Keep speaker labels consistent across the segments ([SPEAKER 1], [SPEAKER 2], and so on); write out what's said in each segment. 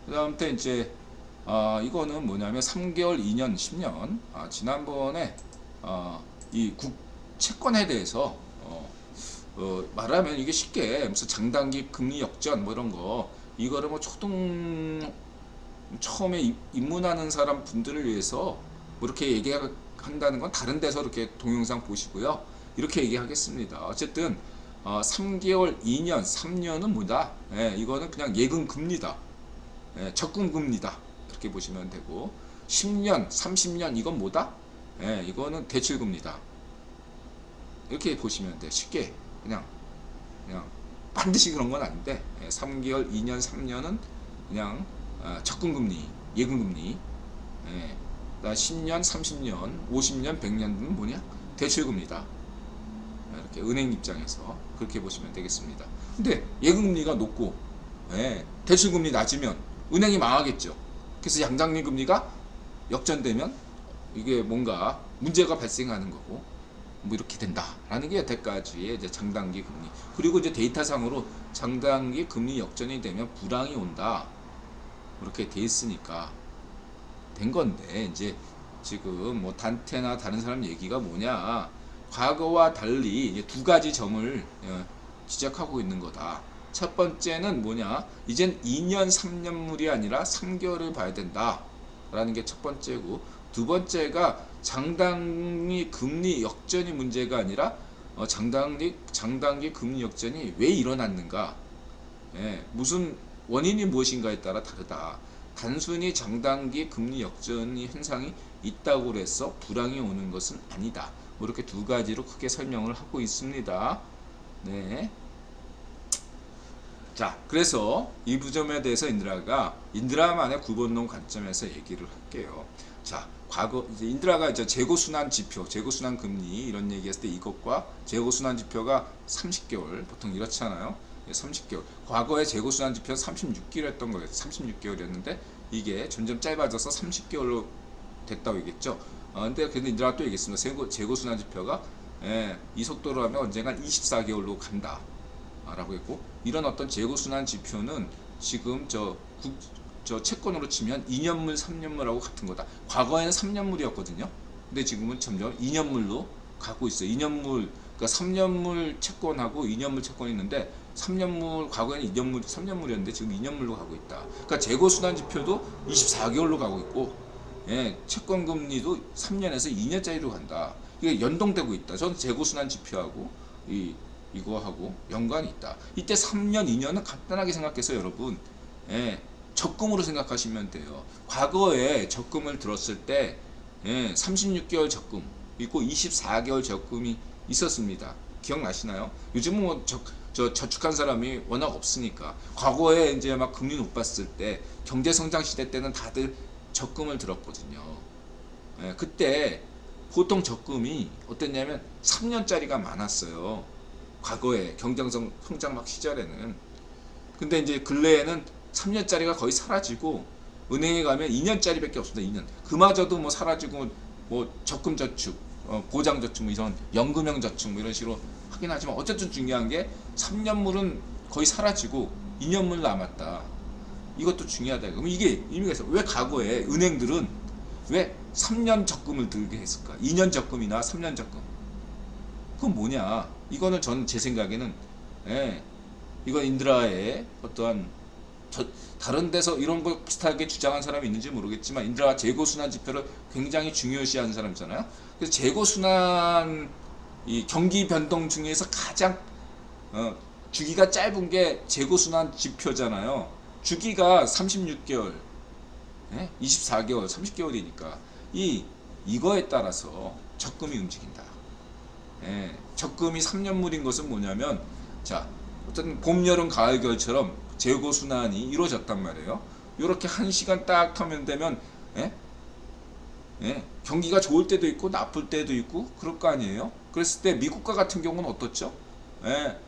[SPEAKER 1] 그다음에 이제 이거는 뭐냐면 3개월, 2년, 10년. 지난번에 이 채권에 대해서 말하면 이게 쉽게 무슨 장단기 금리 역전 뭐 이런 거 이거를 뭐 처음에 입문하는 사람 분들을 위해서 뭐 이렇게 얘기한다는 건 다른 데서 이렇게 동영상 보시고요. 이렇게 얘기하겠습니다. 어쨌든 3개월, 2년, 3년은 뭐다? 이거는 그냥 예금 금리다. 적금 금리다. 이렇게 보시면 되고 10년, 30년 이건 뭐다? 이거는 대출 금리다. 이렇게 보시면 돼. 쉽게 그냥 반드시 그런 건 아닌데 3개월, 2년, 3년은 그냥 적금 금리, 예금 금리. 10년, 30년, 50년, 100년은 뭐냐? 대출 금리다. 이렇게 은행 입장에서 그렇게 보시면 되겠습니다. 근데 예금 금리가 높고 대출 금리 낮으면 은행이 망하겠죠. 그래서 양장기 금리가 역전되면 이게 뭔가 문제가 발생하는 거고 뭐 이렇게 된다라는 게 여태까지의 이제 장단기 금리. 그리고 이제 데이터상으로 장단기 금리 역전이 되면 불황이 온다. 이렇게 돼 있으니까 된 건데 이제 지금 뭐 단테나 다른 사람 얘기가 뭐냐? 과거와 달리 이제 두 가지 점을 지적하고 있는 거다. 첫 번째는 뭐냐? 이젠 2년, 3년물이 아니라 3개월을 봐야 된다. 라는 게 첫 번째고, 두 번째가 장단기 금리 역전이 문제가 아니라 장단기 금리 역전이 왜 일어났는가? 무슨 원인이 무엇인가에 따라 다르다. 단순히 장단기 금리 역전이 현상이 있다고 해서 불황이 오는 것은 아니다. 뭐 이렇게 두 가지로 크게 설명을 하고 있습니다. 네. 자, 그래서 이 부점에 대해서 인드라만의 구본론 관점에서 얘기를 할게요. 자, 과거 이제 인드라가 이제 재고순환 지표, 재고순환 금리 이런 얘기했을 때 이것과 재고순환 지표가 30개월 보통 이렇잖아요. 30개월. 과거의 재고순환 지표는 36개월 했던 거예요. 36개월이었는데 이게 점점 짧아져서 30개월로 됐다고 얘기했죠. 근데 인드라가 또 얘기했습니다. 재고순환 지표가 이 속도로 하면 언젠간 24개월로 간다. 라고 했고, 이런 어떤 재고순환 지표는 지금 저 채권으로 치면 2년물, 3년물하고 같은 거다. 과거에는 3년물이었거든요. 근데 지금은 점점 2년물로 가고 있어요. 2년물, 그러니까 3년물 채권하고 2년물 채권이 있는데 3년물, 과거에는 2년물, 3년물이었는데 지금 2년물로 가고 있다. 그러니까 재고순환 지표도 24개월로 가고 있고, 채권 금리도 3년에서 2년짜리로 간다. 이게 연동되고 있다. 저는 재고순환 지표하고 이거하고 연관이 있다. 이때 3년, 2년은 간단하게 생각해서 여러분, 적금으로 생각하시면 돼요. 과거에 적금을 들었을 때 36개월 적금 있고 24개월 적금이 있었습니다. 기억나시나요? 요즘은 뭐 저축한 사람이 워낙 없으니까. 과거에 이제 막 금리 높았을 때 경제 성장 시대 때는 다들 적금을 들었거든요. 그때 보통 적금이 어땠냐면 3년짜리가 많았어요. 과거에 경제성 성장 막 시절에는. 근데 이제 근래에는 3년짜리가 거의 사라지고 은행에 가면 2년짜리밖에 없습니다. 2년. 그마저도 뭐 사라지고 뭐 적금 저축, 보장 저축 뭐 이런 연금형 저축 뭐 이런 식으로 하긴 하지만 어쨌든 중요한 게 3년물은 거의 사라지고 2년물 남았다. 이것도 중요하다. 그럼 이게 의미가 있어. 왜 과거에 은행들은 왜 3년 적금을 들게 했을까? 2년 적금이나 3년 적금. 그건 뭐냐? 이거는 저는 제 생각에는 이건 인드라의 어떠한 다른 데서 이런 거 비슷하게 주장한 사람이 있는지 모르겠지만 인드라 재고순환 지표를 굉장히 중요시하는 사람이잖아요. 그래서 재고순환 이 경기 변동 중에서 가장 주기가 짧은 게 재고순환 지표잖아요. 주기가 36개월, 24개월, 30개월이니까 이거에 따라서 적금이 움직인다. 적금이 3년물인 것은 뭐냐면, 자, 어쨌든 봄, 여름, 가을, 겨울처럼 재고순환이 이루어졌단 말이에요. 이렇게 한 시간 딱 하면 되면, 경기가 좋을 때도 있고 나쁠 때도 있고 그럴 거 아니에요. 그랬을 때 미국과 같은 경우는 어떻죠?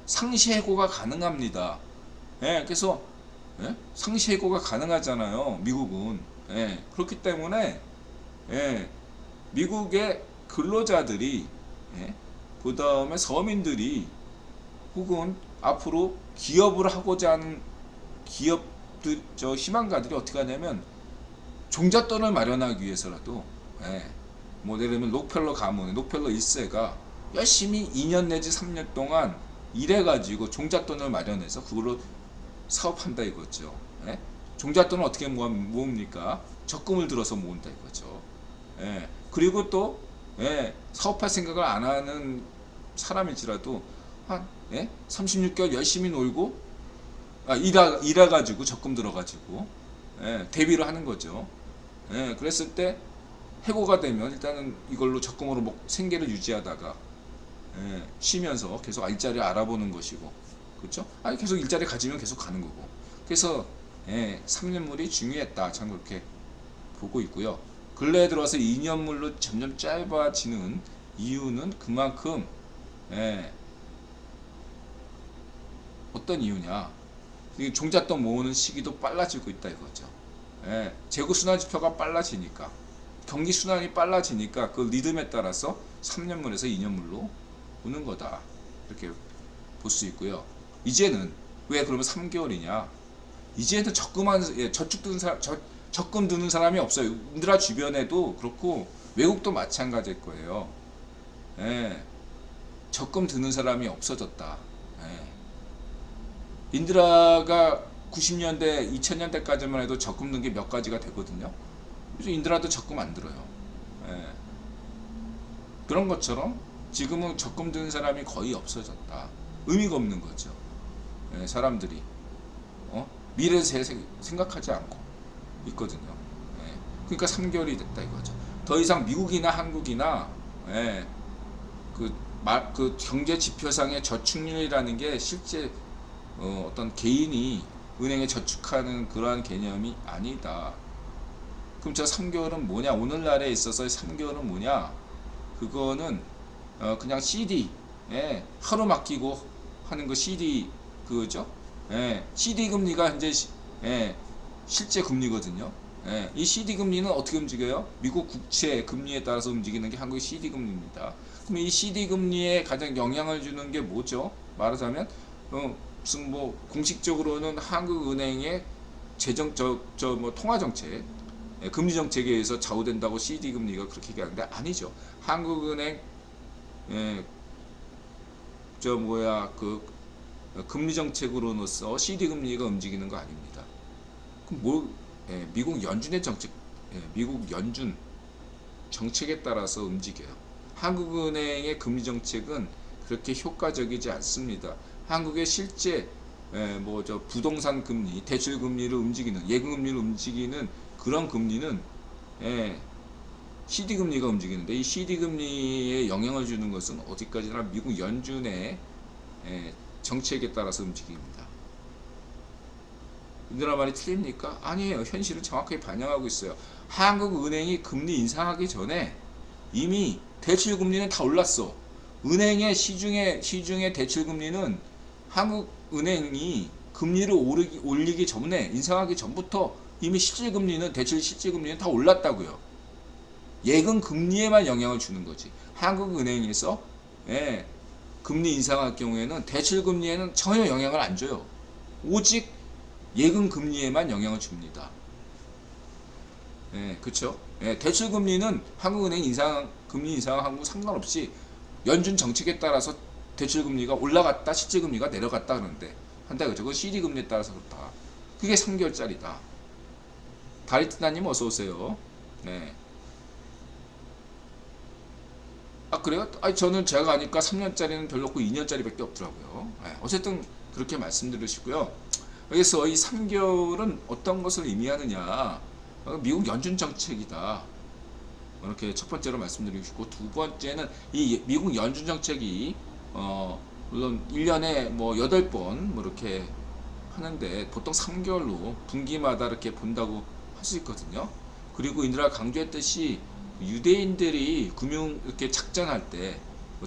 [SPEAKER 1] 상시해고가 가능합니다. 그래서 상시해고가 가능하잖아요. 미국은. 그렇기 때문에 미국의 근로자들이 그 다음에 서민들이 혹은 앞으로 기업을 하고자 하는 기업 저 희망가들이 어떻게 하냐면 종잣돈을 마련하기 위해서라도, 예, 뭐 예를 들면 록펠러 가문, 록펠러 1세가 열심히 2년 내지 3년 동안 일해가지고 종잣돈을 마련해서 그걸로 사업한다 이거죠. 예? 종잣돈을 어떻게 모읍니까? 적금을 들어서 모은다 이거죠. 예. 그리고 또, 예, 사업할 생각을 안 하는 사람일지라도 한, 예? 36개월 열심히 놀고, 일해가지고 적금 들어가지고, 예, 대비를 하는 거죠. 예, 그랬을 때 해고가 되면 일단은 이걸로 적금으로 생계를 유지하다가, 예, 쉬면서 계속 일자리를 알아보는 것이고, 그렇죠? 아니 계속 일자리 가지면 계속 가는 거고. 그래서, 예, 3년물이 중요했다. 저는 그렇게 보고 있고요. 근래에 들어서 2년물로 점점 짧아지는 이유는 그만큼, 예, 어떤 이유냐? 이 종잣돈 모으는 시기도 빨라지고 있다 이거죠. 예, 재고 순환 지표가 빨라지니까, 경기 순환이 빨라지니까 그 리듬에 따라서 3년물에서 2년물로 오는 거다. 이렇게 볼 수 있고요. 이제는 왜 그러면 3개월이냐? 이제는 저축 드는 사람, 적금 드는 사람이 없어요. 인드라 주변에도 그렇고 외국도 마찬가지일 거예요. 예, 적금 드는 사람이 없어졌다. 예. 인드라가 90년대, 2000년대까지만 해도 적금 든 게 몇 가지가 되거든요. 그래서 인드라도 적금 안 들어요. 예. 그런 것처럼 지금은 적금 드는 사람이 거의 없어졌다. 의미가 없는 거죠. 예, 사람들이 미래에 생각하지 않고 있거든요. 예, 그러니까 3개월이 됐다 이거죠. 더 이상 미국이나 한국이나, 예, 그 경제 지표상의 저축률이라는 게 실제 어떤 개인이 은행에 저축하는 그러한 개념이 아니다. 그럼 저 3개월은 뭐냐? 오늘날에 있어서 3개월은 뭐냐? 그거는 그냥 CD, 예, 하루 맡기고 하는 거 CD 그거죠? 예, CD 금리가 현재 예, 실제 금리거든요. 예, 이 CD 금리는 어떻게 움직여요? 미국 국채 금리에 따라서 움직이는 게 한국의 CD 금리입니다. 그럼 이 CD 금리에 가장 영향을 주는 게 뭐죠? 말하자면 무슨 뭐 공식적으로는 한국은행의 뭐 통화 정책, 예, 금리 정책에 의해서 좌우된다고 CD 금리가 그렇게 얘기하는데 아니죠. 한국은행, 예, 금리 정책으로서 CD 금리가 움직이는 거 아닙니다. 그럼 예, 미국 연준의 정책, 예, 미국 연준 정책에 따라서 움직여요. 한국은행의 금리 정책은 그렇게 효과적이지 않습니다. 한국의 실제, 예, 부동산 금리, 대출 금리를 움직이는, 예금 금리를 움직이는 그런 금리는, 예, CD 금리가 움직이는데 이 CD 금리에 영향을 주는 것은 어디까지나 미국 연준의, 예, 정책에 따라서 움직입니다. 인드라 말이 틀립니까? 아니에요. 현실을 정확하게 반영하고 있어요. 한국은행이 금리 인상하기 전에 이미 대출 금리는 다 올랐어. 은행의 시중의 대출 금리는 한국은행이 금리를 올리기 전에, 인상하기 전부터 이미 대출 실질 금리는 다 올랐다고요. 예금 금리에만 영향을 주는 거지. 한국은행에서, 예, 금리 인상할 경우에는 대출 금리에는 전혀 영향을 안 줘요. 오직 예금 금리에만 영향을 줍니다. 예, 그렇죠? 예, 대출 금리는 한국은행 금리 인상하고 상관없이 연준 정책에 따라서 대출 금리가 올라갔다, 실제 금리가 내려갔다 그러는데 한다 그죠? 그 CD 금리에 따라서 그렇다. 그게 3개월짜리다. 다리트나님 어서 오세요. 네. 아 그래요? 아니 저는 제가 아니까 3년짜리는 별로 없고 2년짜리밖에 없더라고요. 네, 어쨌든 그렇게 말씀드리시고요. 그래서 이 3개월은 어떤 것을 의미하느냐? 미국 연준 정책이다. 이렇게 첫 번째로 말씀드리고, 두 번째는 이 미국 연준 정책이 물론 1년에 뭐 8번 이렇게 하는데 보통 3개월로 분기마다 이렇게 본다고 할 수 있거든요. 그리고 인드라 강조했듯이 유대인들이 금융 이렇게 작전할 때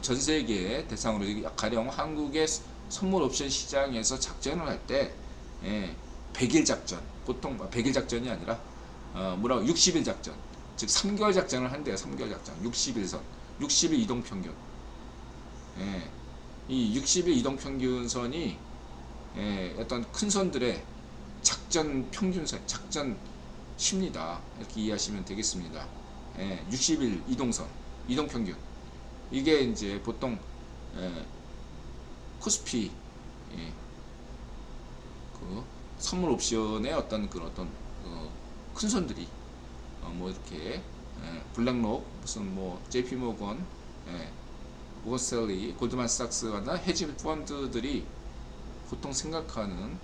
[SPEAKER 1] 전 세계 대상으로 가령 한국의 선물 옵션 시장에서 작전을 할 때, 예, 100일 작전, 보통 100일 작전이 아니라 60일 작전, 즉 3개월 작전을 한대요. 3개월 작전, 60일선, 60일 이동평균. 예, 이 60일 이동평균선이, 예, 어떤 큰 선들의 작전 평균선, 작전 십니다. 이렇게 이해하시면 되겠습니다. 60일 이동선, 이동 평균. 이게 이제 보통 코스피 그 선물 옵션의 어떤 그런 큰 손들이 뭐 이렇게 블랙록 무슨 뭐 JP 모건, 모건 스탠리, 골드만삭스나 헤지 펀드들이 보통 생각하는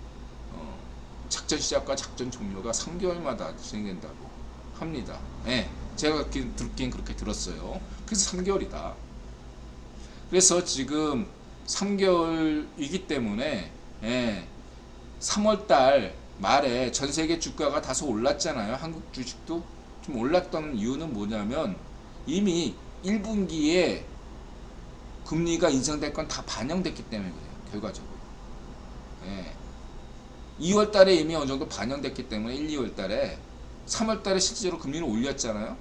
[SPEAKER 1] 작전 시작과 작전 종료가 3개월마다 진행된다고 합니다. 제가 듣긴 그렇게 들었어요. 그래서 3개월이다. 그래서 지금 3개월이기 때문에 3월달 말에 전 세계 주가가 다소 올랐잖아요. 한국 주식도 좀 올랐던 이유는 뭐냐면 이미 1분기에 금리가 인상될 건 다 반영됐기 때문에 그래요. 결과적으로. 2월 달에 이미 어느 정도 반영됐기 때문에 1, 2월 달에 3월 달에 실제로 금리를 올렸잖아요.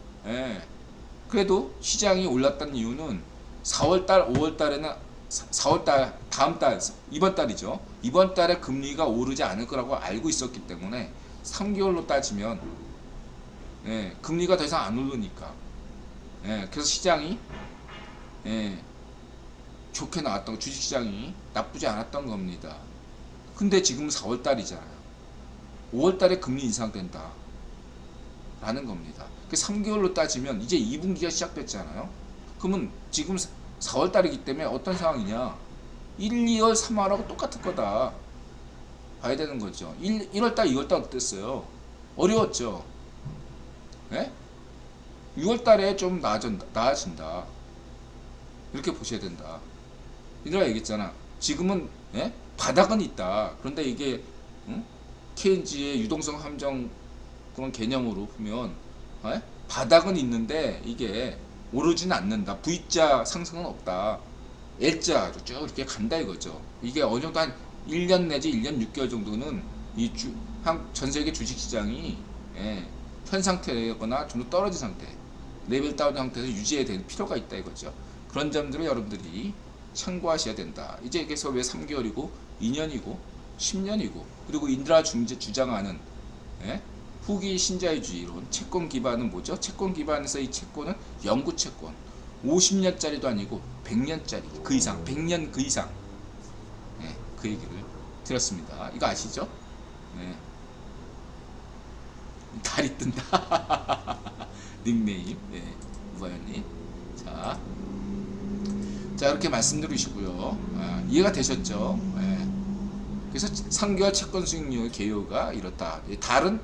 [SPEAKER 1] 그래도 시장이 올랐던 이유는 4월 달, 5월 달에는 4월 달, 다음 달, 이번 달이죠. 이번 달에 금리가 오르지 않을 거라고 알고 있었기 때문에 3개월로 따지면 금리가 더 이상 안 오르니까 그래서 시장이 좋게 나왔던 주식시장이 나쁘지 않았던 겁니다. 근데 지금 4월 달이잖아요. 5월 달에 금리 인상된다 라는 겁니다. 3개월로 따지면 이제 2분기가 시작됐잖아요. 그러면 지금 4월 달이기 때문에 어떤 상황이냐, 1, 2월, 3월하고 똑같을 거다 봐야 되는 거죠. 1월 달, 2월 달 어땠어요? 어려웠죠. 6월 달에 좀 나아진다 이렇게 보셔야 된다. 이들아 얘기했잖아. 지금은 바닥은 있다. 그런데 이게 케인즈의 유동성 함정 그런 개념으로 보면 바닥은 있는데 이게 오르지는 않는다. V자 상승은 없다. L자로 쭉 이렇게 간다 이거죠. 이게 어느 정도 한 1년 내지 1년 6개월 정도는 이 전 세계 주식시장이 현 상태거나 좀 더 떨어진 상태, 레벨 다운 상태에서 유지해야 될 필요가 있다 이거죠. 그런 점들을 여러분들이 참고하셔야 된다. 이제 그래서 왜 3개월이고 2년이고 10년이고 그리고 인드라 주장하는 후기 신자유주의론, 채권 기반은 뭐죠? 채권 기반에서 이 채권은 영구 채권, 50년짜리도 아니고 100년짜리 그 이상, 100년 그 이상, 그 얘기를 드렸습니다. 이거 아시죠? 달이 뜬다. 닉네임 우아연님. 자 이렇게 말씀드리시고요. 이해가 되셨죠? 그래서 3개월 채권 수익률 개요가 이렇다. 달은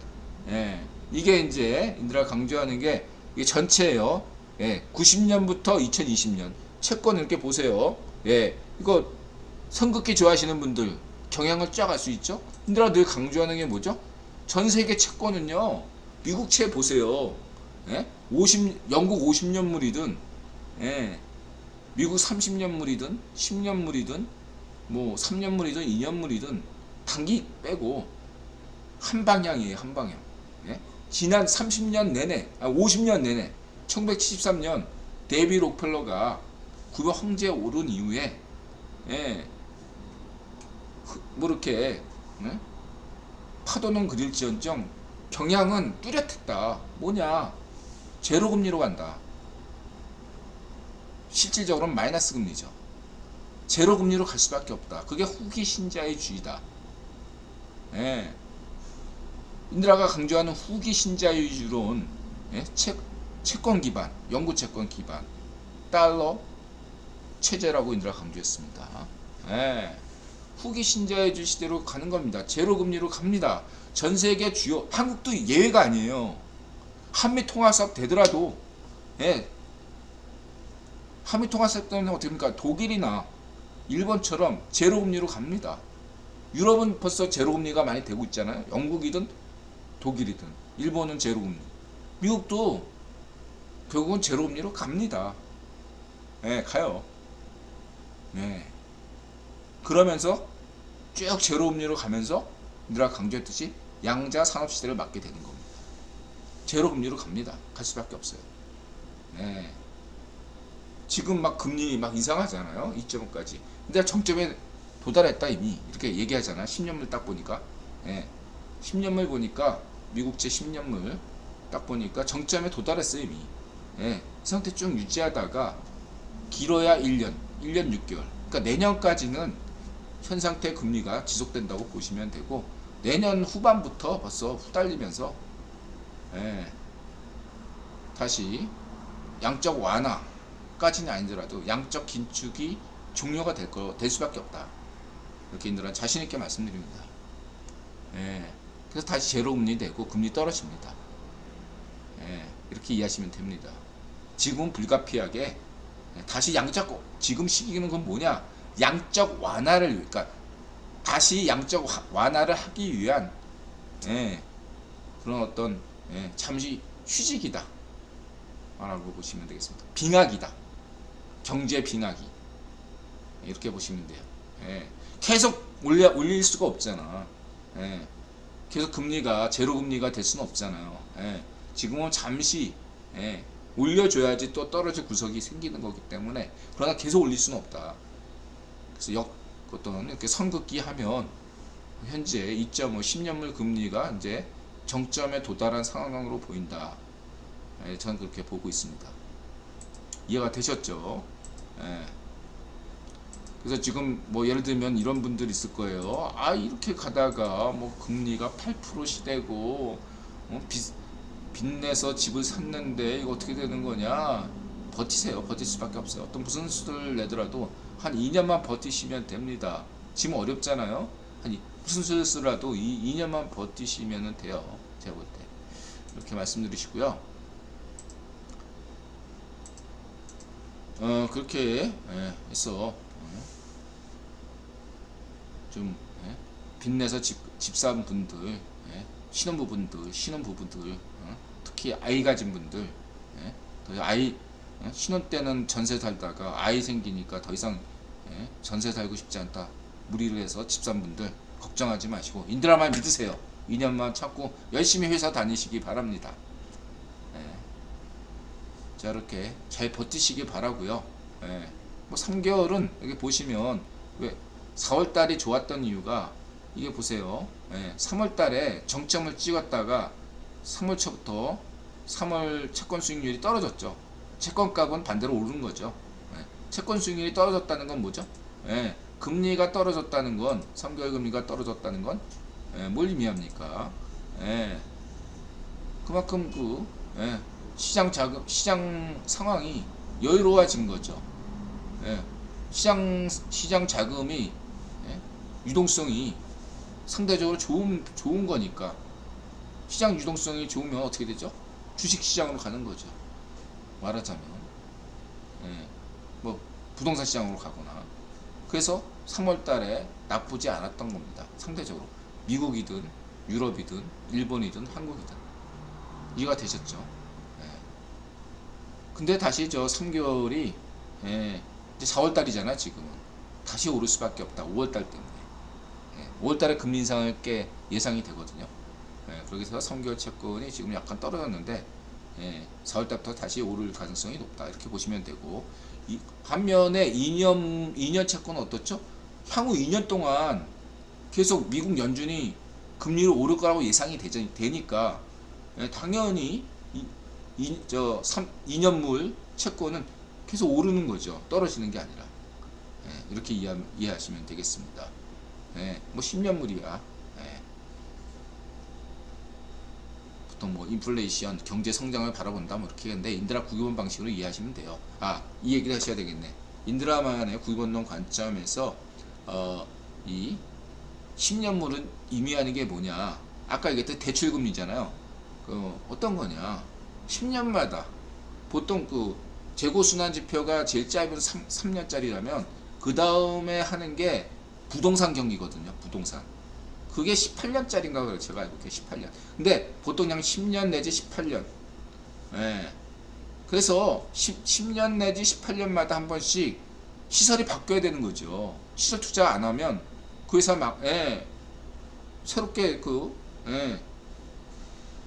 [SPEAKER 1] 이게 이제 인드라 강조하는 게 이게 전체예요. 90년부터 2020년 채권 이렇게 보세요. 이거 선긋기 좋아하시는 분들 경향을 쫙 알 수 있죠. 인드라 늘 강조하는 게 뭐죠? 전 세계 채권은요, 미국채 보세요. 영국 50년물이든 미국 30년물이든 10년물이든 뭐 3년물이든 2년물이든 단기 빼고 한 방향이에요. 한 방향. 지난 30년 내내, 50년 내내 1973년 데이비 록펠러가 구버 황제에 오른 이후에 뭐 이렇게 파도는 그릴지언정 경향은 뚜렷했다. 뭐냐, 제로금리로 간다. 실질적으로는 마이너스 금리죠. 제로금리로 갈 수밖에 없다. 그게 후기 신자의 주의다. 인드라가 강조하는 후기 신자유주론, 채권 기반, 영구 채권 기반, 달러 체제라고 인드라가 강조했습니다. 후기 신자유주의 시대로 가는 겁니다. 제로금리로 갑니다. 전 세계 주요, 한국도 예외가 아니에요. 한미 통화사업 되더라도, 한미 통화사업 때문에 어떻게 됩니까? 독일이나 일본처럼 제로금리로 갑니다. 유럽은 벌써 제로금리가 많이 되고 있잖아요. 영국이든 독일이든 일본은 제로금리, 미국도 결국은 제로금리로 갑니다. 가요. 그러면서 쭉 제로금리로 가면서 인드라가 강조했듯이 양자 산업시대를 맞게 되는 겁니다. 제로금리로 갑니다. 갈 수밖에 없어요. 지금 막 금리 막 이상하잖아요. 2.5까지. 근데 정점에 도달했다 이미 이렇게 얘기하잖아. 10년물 딱 보니까. 10년물 보니까 미국채 10년물 딱 보니까 정점에 도달했어요 이미. 예, 이 상태 쭉 유지하다가 길어야 1년 6개월, 그러니까 내년까지는 현 상태 금리가 지속된다고 보시면 되고, 내년 후반부터 벌써 후달리면서 예, 다시 양적 완화까지는 아니더라도 양적 긴축이 종료가 될 수밖에 없다. 이렇게 인들은 자신 있게 말씀드립니다. 예, 그래서 다시 제로 금리 되고 금리 떨어집니다. 예, 이렇게 이해하시면 됩니다. 지금은 불가피하게 다시 양적, 지금 시기는 그건 뭐냐? 양적 완화를, 그러니까 다시 양적 완화를 하기 위한 그런 어떤 잠시 휴직이다 라고 보시면 되겠습니다. 빙하기다. 경제 빙하기. 이렇게 보시면 돼요. 계속 올릴 수가 없잖아. 계속 금리가 제로 금리가 될 수는 없잖아요. 지금은 잠시 올려줘야지 또 떨어질 구석이 생기는 거기 때문에, 그러나 계속 올릴 수는 없다. 그래서 어떤 이렇게 선긋기 하면 현재 2.5 10년물 금리가 이제 정점에 도달한 상황으로 보인다. 저는 그렇게 보고 있습니다. 이해가 되셨죠? 그래서 지금 뭐 예를 들면 이런 분들 있을 거예요. 아, 이렇게 가다가 뭐 금리가 8% 시대고 빚내서 집을 샀는데 이거 어떻게 되는 거냐? 버티세요. 버틸 수밖에 없어요. 어떤 무슨 수를 내더라도 한 2년만 버티시면 됩니다. 지금 어렵잖아요. 무슨 수라도 2년만 버티시면 돼요. 제가 볼 때 이렇게 말씀드리시고요. 그렇게 해서 좀 빚내서 집 산 분들, 신혼부부들, 특히 아이 가진 분들, 아이 신혼 때는 전세 살다가 아이 생기니까 더 이상 전세 살고 싶지 않다, 무리를 해서 집 산 분들 걱정하지 마시고 인드라만 믿으세요. 2년만 참고 열심히 회사 다니시기 바랍니다. 자, 이렇게 잘 버티시기 바라고요. 뭐 3개월은 여기 보시면 왜 4월달이 좋았던 이유가, 이게 보세요. 3월달에 정점을 찍었다가 3월 초부터 3월 채권 수익률이 떨어졌죠. 채권값은 반대로 오른 거죠. 채권 수익률이 떨어졌다는 건 뭐죠? 금리가 떨어졌다는 건, 3개월 금리가 떨어졌다는 건 뭘 의미합니까? 그만큼 시장 상황이 여유로워진 거죠. 시장 자금이 유동성이 상대적으로 좋은 거니까, 시장 유동성이 좋으면 어떻게 되죠? 주식 시장으로 가는 거죠. 말하자면 뭐 부동산 시장으로 가거나. 그래서 3월 달에 나쁘지 않았던 겁니다. 상대적으로 미국이든 유럽이든 일본이든 한국이든. 이해가 되셨죠? 근데 다시 저 3개월이 이제 4월 달이잖아. 지금은 다시 오를 수밖에 없다. 5월 달 때문에. 5월 달에 금리 인상을 꽤 예상이 되거든요. 그래서 3개월 채권이 지금 약간 떨어졌는데 4월 달부터 다시 오를 가능성이 높다. 이렇게 보시면 되고, 반면에 2년 채권은 어떻죠? 향후 2년 동안 계속 미국 연준이 금리를 오를 거라고 예상이 되니까 당연히 2년물 채권은 계속 오르는 거죠. 떨어지는 게 아니라. 이렇게 이해하시면 되겠습니다. 뭐 10년물이야. 보통 뭐 인플레이션, 경제 성장을 바라본다 뭐 이렇게 했는데, 인드라 구기본 방식으로 이해하시면 돼요. 이 얘기를 하셔야 되겠네. 인드라만의 구기본론 관점에서 이 10년물은 의미하는 게 뭐냐? 아까 얘기했던 대출금리잖아요. 어떤 거냐? 10년마다 보통 재고순환 지표가 제일 짧은 3년짜리라면 그 다음에 하는 게 부동산 경기거든요. 부동산. 그게 18년짜리인가 그래요. 제가 알고 있게 18년. 근데 보통 그냥 10년 내지 18년. 그래서 10년 내지 18년마다 한 번씩 시설이 바뀌어야 되는 거죠. 시설 투자 안 하면 그 회사 새롭게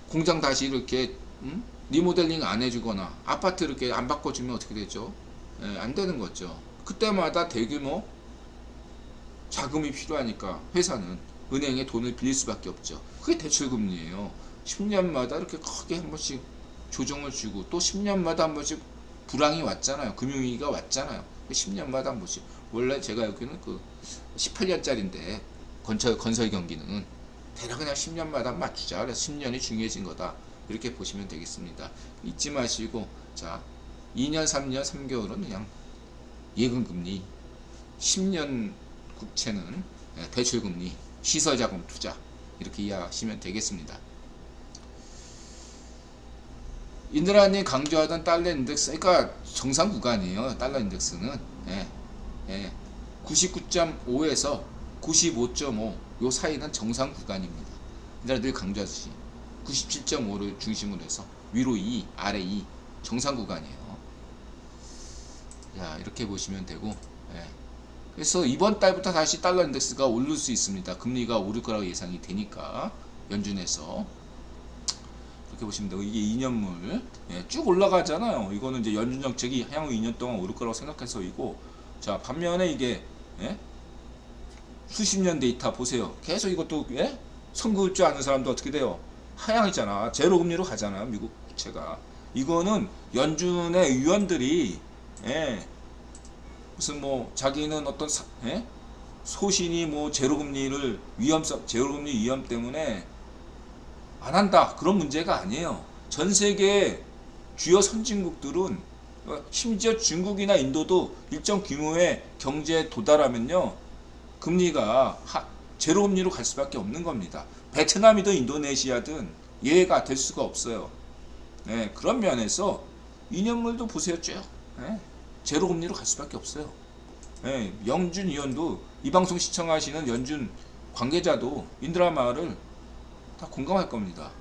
[SPEAKER 1] 공장 다시 이렇게 리모델링 안 해주거나 아파트 이렇게 안 바꿔주면 어떻게 되죠? 안 되는 거죠. 그때마다 대규모 자금이 필요하니까 회사는 은행에 돈을 빌릴 수밖에 없죠. 그게 대출금리예요. 10년마다 이렇게 크게 한 번씩 조정을 주고 또 10년마다 한 번씩 불황이 왔잖아요. 금융위기가 왔잖아요. 10년마다 한 번씩. 원래 제가 여기는 그 18년짜리인데 건설 경기는 대략 그냥 10년마다 맞추자. 그래서 10년이 중요해진 거다. 이렇게 보시면 되겠습니다. 잊지 마시고 자 2년, 3년, 3개월은 그냥 예금금리, 10년 국채는 대출금리, 시설자금 투자 이렇게 이해하시면 되겠습니다. 인드라님 강조하던 달러 인덱스, 그러니까 정상 구간이에요. 달러 인덱스는 99.5에서 95.5 요 사이는 정상 구간입니다. 인드라 늘 강조하듯이 97.5를 중심으로 해서 위로 2, 아래 2 정상 구간이에요. 자, 이렇게 보시면 되고, 그래서 이번 달부터 다시 달러 인덱스가 오를 수 있습니다. 금리가 오를 거라고 예상이 되니까 연준에서 이렇게 보시면 되고, 이게 2년물 쭉 올라가잖아요. 이거는 이제 연준 정책이 향후 2년 동안 오를 거라고 생각해서이고, 자 반면에 이게 수십 년 데이터 보세요. 계속 이것도 선거 줄 아는 사람도 어떻게 돼요? 하향이잖아. 제로 금리로 가잖아. 미국 국채가. 이거는 연준의 위원들이 무슨 뭐 자기는 어떤 소신이 뭐 제로금리를 제로금리 위험 때문에 안 한다 그런 문제가 아니에요. 전 세계 주요 선진국들은 심지어 중국이나 인도도 일정 규모의 경제에 도달하면요 금리가 제로금리로 갈 수밖에 없는 겁니다. 베트남이든 인도네시아든 예외가 될 수가 없어요. 그런 면에서 2년물도 보세요. 쭉 제로금리로 갈 수밖에 없어요. 영준 위원도 이 방송 시청하시는 연준 관계자도 인드라 말을 다 공감할 겁니다.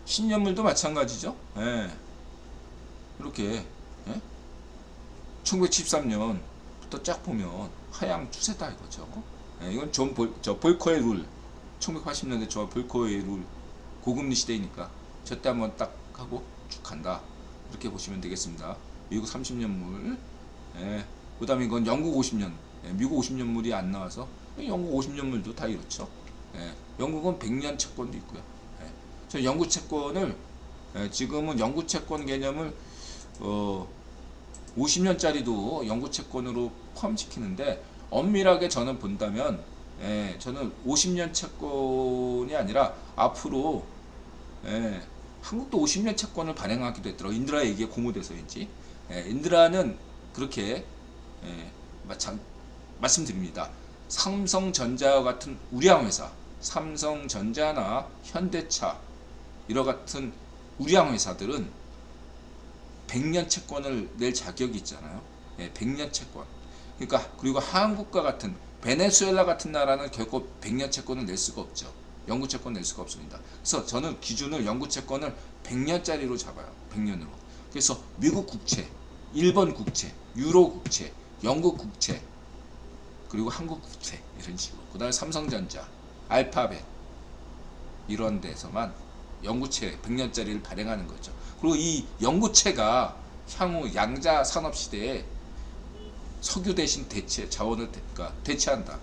[SPEAKER 1] 10년물도 마찬가지죠. 이렇게 1973년부터 쫙 보면 하향 추세다 이거죠. 이건 볼커의 룰, 1980년대 저 볼커의 룰, 고금리 시대이니까 저때 한번 딱 하고 쭉 간다. 이렇게 보시면 되겠습니다. 미국 30년물, 그 다음에 이건 영국 50년, 미국 50년물이 안 나와서 영국 50년물도 다 이렇죠. 영국은 100년 채권도 있고요. 저 영국 채권을 지금은 영국 채권 개념을 50년짜리도 영국 채권으로 포함시키는데 엄밀하게 저는 본다면 저는 50년 채권이 아니라 앞으로 한국도 50년 채권을 발행하기도 했더라고요. 인드라 얘기에 고무돼서인지. 인드라는 그렇게 말씀드립니다. 삼성전자와 같은 우량 회사, 삼성전자나 현대차 이와 같은 우량 회사들은 100년 채권을 낼 자격이 있잖아요. 100년 채권. 그러니까 그리고 한국과 같은 베네수엘라 같은 나라는 결코 100년 채권을 낼 수가 없죠. 영구 채권 낼 수가 없습니다. 그래서 저는 기준을 영구 채권을 100년짜리로 잡아요. 100년으로. 그래서 미국 국채, 일본 국채, 유로 국채, 영국 국채, 그리고 한국 국채 이런 식으로. 그다음에 삼성전자, 알파벳 이런 데서만 영구채 100년짜리를 발행하는 거죠. 그리고 이 영구채가 향후 양자 산업 시대에 석유 대신 자원을 대체한다.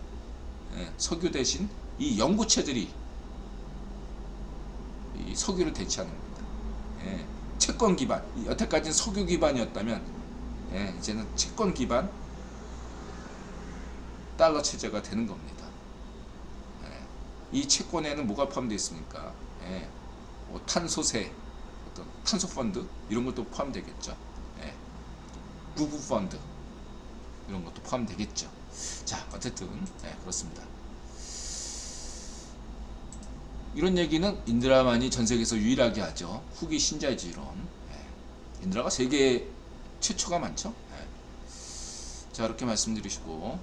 [SPEAKER 1] 석유 대신 이 영구채들이 이 석유를 대체하는 겁니다. 채권 기반, 여태까지는 석유 기반이었다면 이제는 채권 기반 달러 체제가 되는 겁니다. 이 채권에는 뭐가 포함되어 있습니까? 뭐 탄소세, 어떤 탄소 펀드 이런 것도 포함되겠죠. 부부 펀드 이런 것도 포함되겠죠. 자, 어쨌든 그렇습니다. 이런 얘기는 인드라만이 전 세계에서 유일하게 하죠. 후기 신자유주의론. 인드라가 세계 최초가 많죠. 자, 이렇게 말씀드리시고